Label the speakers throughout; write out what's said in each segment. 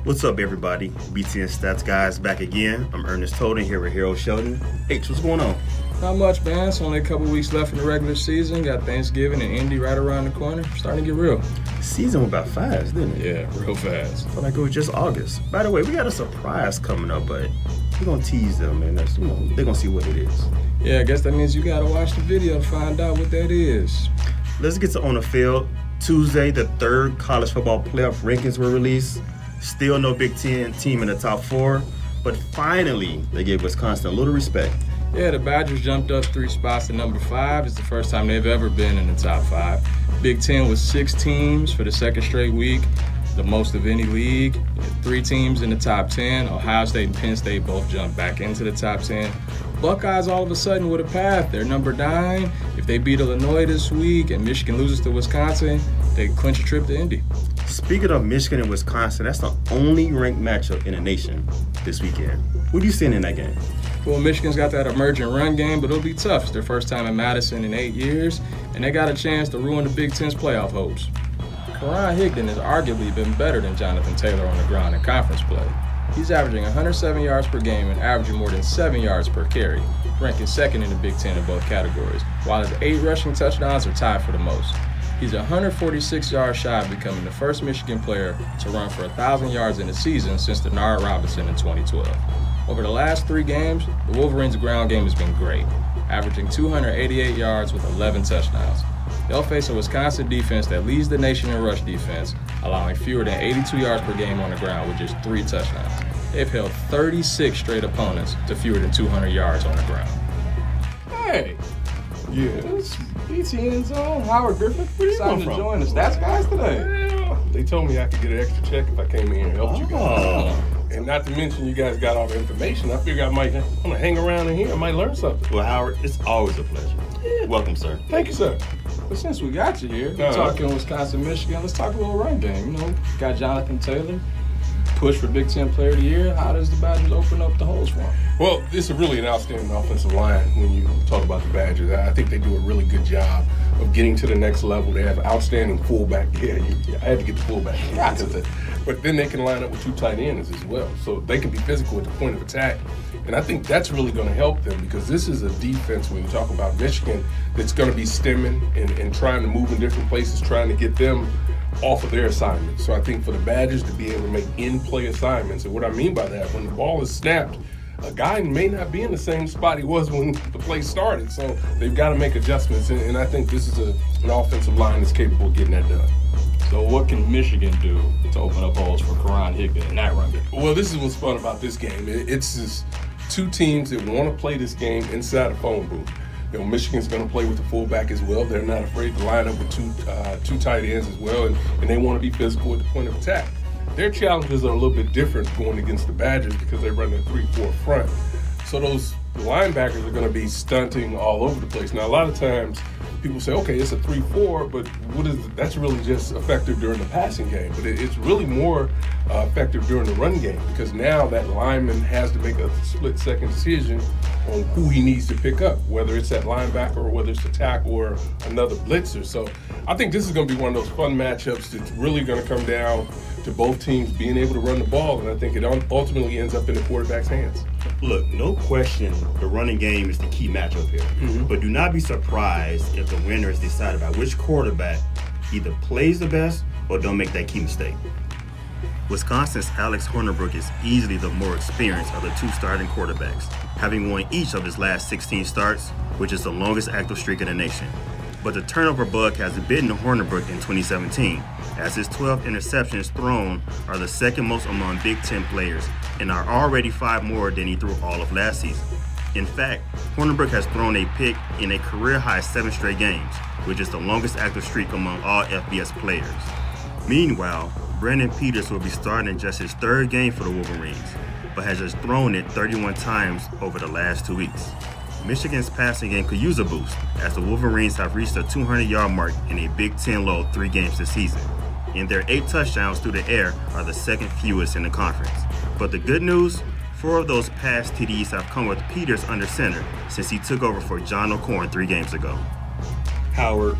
Speaker 1: What's up, everybody? BTN Stats Guys back again. I'm Ernest Toden here with Harold Sheldon. H, what's going on?
Speaker 2: Not much, man. It's only a couple weeks left in the regular season. Got Thanksgiving and Indy right around the corner. Starting to get real.
Speaker 1: The season went about fast, didn't it?
Speaker 2: Yeah, real fast.
Speaker 1: I felt like it was just August. By the way, we got a surprise coming up, but we're going to tease them, and that's, they're going to see what it is.
Speaker 2: Yeah, I guess that means you got to watch the video to find out what that is.
Speaker 1: Let's get to On the Field. Tuesday, the third college football playoff rankings were released. Still no Big Ten team in the top 4, but finally they gave Wisconsin a little respect.
Speaker 2: Yeah, the Badgers jumped up 3 spots to number 5. It's the first time they've ever been in the top 5. Big Ten was 6 teams for the second straight week, the most of any league. 3 teams in the top 10. Ohio State and Penn State both jumped back into the top 10. Buckeyes all of a sudden with a path. They're number 9. If they beat Illinois this week and Michigan loses to Wisconsin, they clinch a trip to Indy.
Speaker 1: Speaking of Michigan and Wisconsin, that's the only ranked matchup in the nation this weekend. What are you seeing in that game?
Speaker 2: Well, Michigan's got that emerging run game, but it'll be tough. It's their first time in Madison in 8 years, and they got a chance to ruin the Big Ten's playoff hopes. Karan Higdon has arguably been better than Jonathan Taylor on the ground in conference play. He's averaging 107 yards per game and averaging more than 7 yards per carry, ranking second in the Big Ten in both categories, while his 8 rushing touchdowns are tied for the most. He's 146 yards shy of becoming the first Michigan player to run for 1,000 yards in a season since Denard Robinson in 2012. Over the last 3 games, the Wolverines' ground game has been great, averaging 288 yards with 11 touchdowns. They'll face a Wisconsin defense that leads the nation in rush defense, allowing fewer than 82 yards per game on the ground with just 3 touchdowns. They've held 36 straight opponents to fewer than 200 yards on the ground. Hey! Yes. BTN's on. Howard Griffin.
Speaker 3: Where you
Speaker 2: decided
Speaker 3: come
Speaker 2: to
Speaker 3: from?
Speaker 2: join the Stats Guys today.
Speaker 3: Well, they told me I could get an extra check if I came in here and helped you guys. And not to mention you guys got all the information. I figure I'm gonna hang around in here. I might learn something.
Speaker 1: Well, Howard, it's always a pleasure.
Speaker 3: Yeah.
Speaker 1: Welcome, sir.
Speaker 3: Thank you, sir.
Speaker 2: But since we got you here, we're talking Wisconsin, Michigan, let's talk a little run game. You know, got Jonathan Taylor, push for Big Ten Player of the Year. How does the Badgers open up the holes for him?
Speaker 3: Well, this is really an outstanding offensive line when you talk about the Badgers. I think they do a really good job of getting to the next level. They have outstanding fullback. Yeah, I had to get the fullback. But then they can line up with 2 tight ends as well. So they can be physical at the point of attack. And I think that's really going to help them because this is a defense, when you talk about Michigan, that's going to be stemming and trying to move in different places, trying to get them off of their assignments. So I think for the Badgers to be able to make in-play assignments, and what I mean by that, when the ball is snapped, a guy may not be in the same spot he was when the play started. So they've got to make adjustments, and I think this is an offensive line that's capable of getting that done.
Speaker 2: So what can Michigan do to open up holes for Karan Higdon in that run game?
Speaker 3: Well, this is what's fun about this game. It's just 2 teams that want to play this game inside a phone booth. You know, Michigan's going to play with the fullback as well. They're not afraid to line up with two tight ends as well, and they want to be physical at the point of attack. Their challenges are a little bit different going against the Badgers because they run a 3-4 front. So those linebackers are going to be stunting all over the place. Now, a lot of times people say, okay, it's a 3-4, but that's really just effective during the passing game. But it's really more effective during the run game because now that lineman has to make a split-second decision on who he needs to pick up, whether it's that linebacker or whether it's the tackle or another blitzer. So I think this is going to be one of those fun matchups that's really going to come down to both teams being able to run the ball, and I think it ultimately ends up in the quarterback's hands.
Speaker 1: Look, no question the running game is the key matchup here. But do not be surprised if the winner is decided by which quarterback either plays the best or don't make that key mistake. Wisconsin's Alex Hornibrook is easily the more experienced of the 2 starting quarterbacks, having won each of his last 16 starts, which is the longest active streak in the nation. But the turnover bug has bitten Hornibrook in 2017, as his 12 interceptions thrown are the second most among Big Ten players and are already 5 more than he threw all of last season. In fact, Hornibrook has thrown a pick in a career-high 7 straight games, which is the longest active streak among all FBS players. Meanwhile, Brandon Peters will be starting in just his 3rd game for the Wolverines, but has just thrown it 31 times over the last 2 weeks. Michigan's passing game could use a boost, as the Wolverines have reached the 200-yard mark in a Big Ten low 3 games this season, and their 8 touchdowns through the air are the 2nd fewest in the conference. But the good news, 4 of those past TDs have come with Peters under center since he took over for John O'Corn 3 games ago.
Speaker 4: Howard,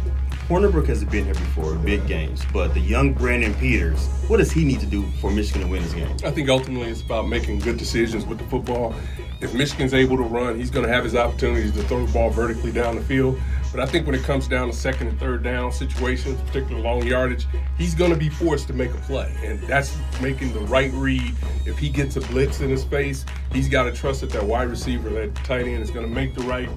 Speaker 1: Hornibrook has been here before, big games, but the young Brandon Peters, what does he need to do for Michigan to win this game?
Speaker 3: I think ultimately it's about making good decisions with the football. If Michigan's able to run, he's going to have his opportunities to throw the ball vertically down the field. But I think when it comes down to second and third down situations, particularly long yardage, he's going to be forced to make a play. And that's making the right read. If he gets a blitz in his face, he's got to trust that wide receiver, that tight end, is going to make the right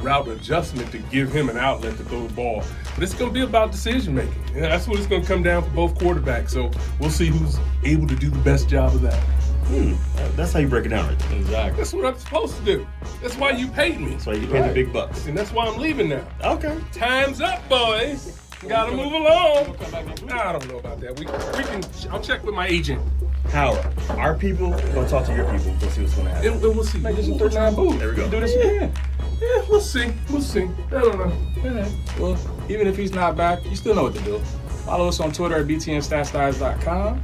Speaker 3: route adjustment to give him an outlet to throw the ball. But it's going to be about decision making. Yeah, that's what it's going to come down for both quarterbacks. So we'll see who's able to do the best job of that.
Speaker 1: That's how you break it down right there.
Speaker 2: Exactly.
Speaker 3: That's what I'm supposed to do. That's why you paid me.
Speaker 1: That's why you pay the big bucks.
Speaker 3: And that's why I'm leaving now.
Speaker 1: Okay.
Speaker 3: Time's up, boys. Gotta move along. I don't know about that. We can. I'll check with my agent.
Speaker 1: Howard, our people gonna talk to your people. We'll see what's gonna happen.
Speaker 3: We'll see.
Speaker 2: Make this a 39 booth.
Speaker 1: There we go.
Speaker 2: Do this again.
Speaker 3: Yeah, we'll see. We'll see. I don't know.
Speaker 2: Yeah. Well, even if he's not back, you still know what to do. Follow us on Twitter at BTNStatsGuys.com.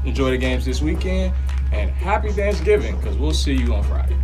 Speaker 2: Enjoy the games this weekend, and happy Thanksgiving, because we'll see you on Friday.